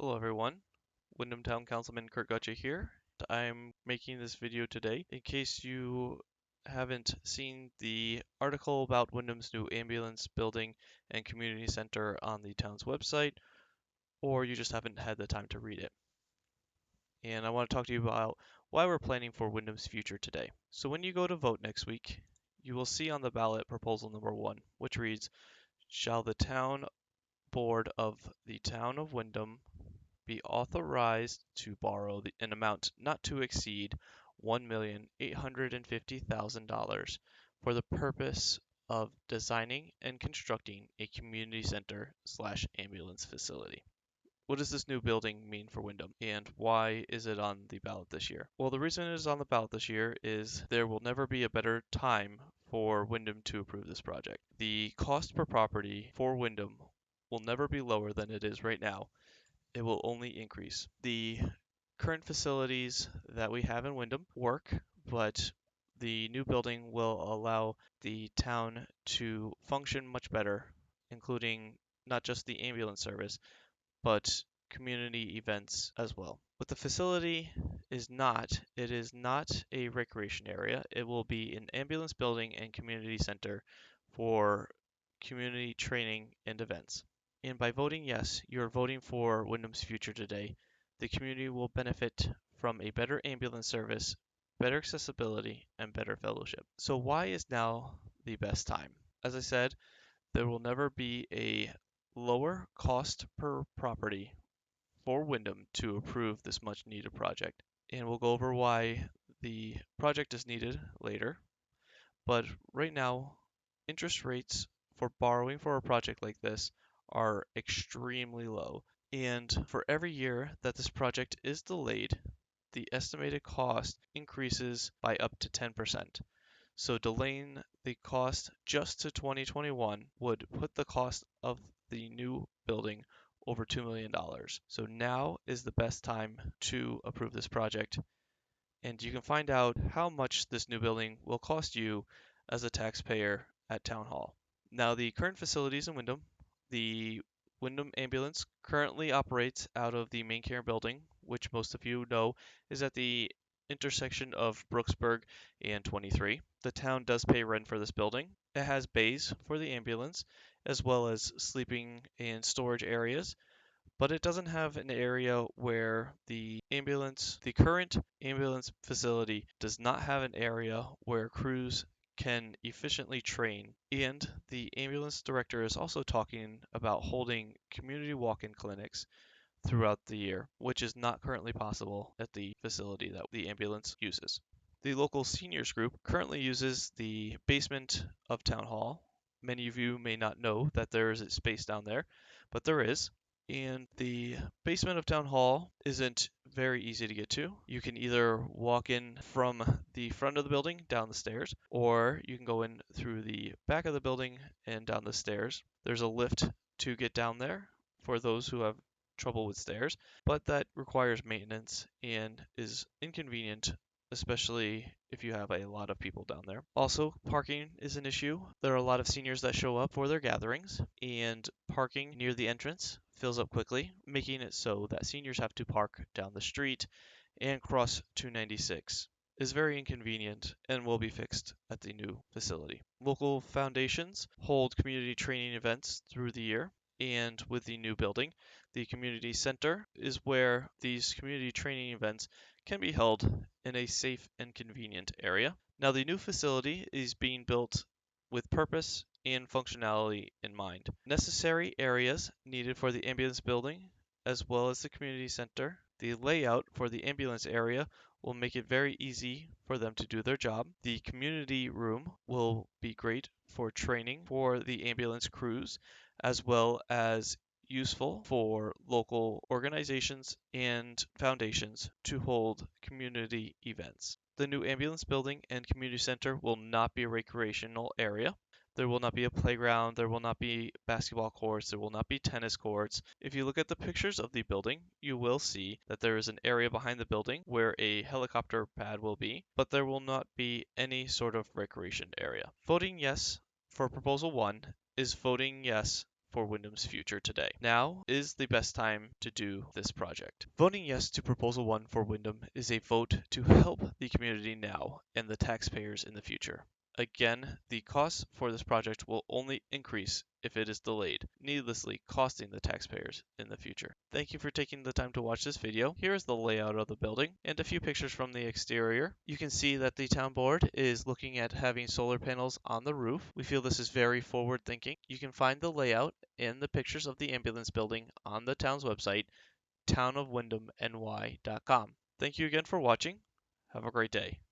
Hello everyone, Windham Town Councilman Kurt Gutcha here. I'm making this video today in case you haven't seen the article about Windham's new ambulance building and community center on the town's website, or you just haven't had the time to read it. And I want to talk to you about why we're planning for Windham's future today. So when you go to vote next week, you will see on the ballot proposal number 1, which reads, "Shall the Town Board of the Town of Windham be authorized to borrow an amount not to exceed $1,850,000 for the purpose of designing and constructing a community center/ambulance facility." What does this new building mean for Windham, and why is it on the ballot this year? Well, the reason it is on the ballot this year is there will never be a better time for Windham to approve this project. The cost per property for Windham will never be lower than it is right now. It will only increase. The current facilities that we have in Windham work, but the new building will allow the town to function much better, including not just the ambulance service, but community events as well. What the facility is not, it is not a recreation area. It will be an ambulance building and community center for community training and events. And by voting yes, you're voting for Windham's future today. The community will benefit from a better ambulance service, better accessibility, and better fellowship. So why is now the best time? As I said, there will never be a lower cost per property for Windham to approve this much needed project. And we'll go over why the project is needed later. But right now, interest rates for borrowing for a project like this are extremely low. And for every year that this project is delayed, the estimated cost increases by up to 10%. So delaying the cost just to 2021 would put the cost of the new building over $2 million. So now is the best time to approve this project. And you can find out how much this new building will cost you as a taxpayer at Town Hall. Now, the current facilities in Windham, the Windham Ambulance currently operates out of the main care building, which most of you know is at the intersection of Brooksburg and 23. The town does pay rent for this building. It has bays for the ambulance, as well as sleeping and storage areas, but it doesn't have an area where the current ambulance facility does not have an area where crews can efficiently train. And the ambulance director is also talking about holding community walk-in clinics throughout the year, which is not currently possible at the facility that the ambulance uses. The local seniors group currently uses the basement of Town Hall. Many of you may not know that there is a space down there, but there is. And the basement of Town Hall isn't very easy to get to. You can either walk in from the front of the building down the stairs, or you can go in through the back of the building and down the stairs. There's a lift to get down there for those who have trouble with stairs, but that requires maintenance and is inconvenient, especially if you have a lot of people down there. Also, parking is an issue. There are a lot of seniors that show up for their gatherings, and parking near the entrance fills up quickly, making it so that seniors have to park down the street and cross 296. Is very inconvenient and will be fixed at the new facility. Local foundations hold community training events through the year, and with the new building, the community center is where these community training events can be held in a safe and convenient area. Now, the new facility is being built with purpose and functionality in mind. Necessary areas needed for the ambulance building, as well as the community center. The layout for the ambulance area will make it very easy for them to do their job. The community room will be great for training for the ambulance crews, as well as useful for local organizations and foundations to hold community events. The new ambulance building and community center will not be a recreational area. There will not be a playground, there will not be basketball courts, there will not be tennis courts. If you look at the pictures of the building, you will see that there is an area behind the building where a helicopter pad will be, but there will not be any sort of recreation area. Voting yes for Proposal 1 is voting yes for Windham's future today. Now is the best time to do this project. Voting yes to Proposal 1 for Windham is a vote to help the community now and the taxpayers in the future. Again, the costs for this project will only increase if it is delayed, needlessly costing the taxpayers in the future. Thank you for taking the time to watch this video. Here is the layout of the building and a few pictures from the exterior. You can see that the town board is looking at having solar panels on the roof. We feel this is very forward thinking. You can find the layout and the pictures of the ambulance building on the town's website, townofwindhamny.com. Thank you again for watching. Have a great day.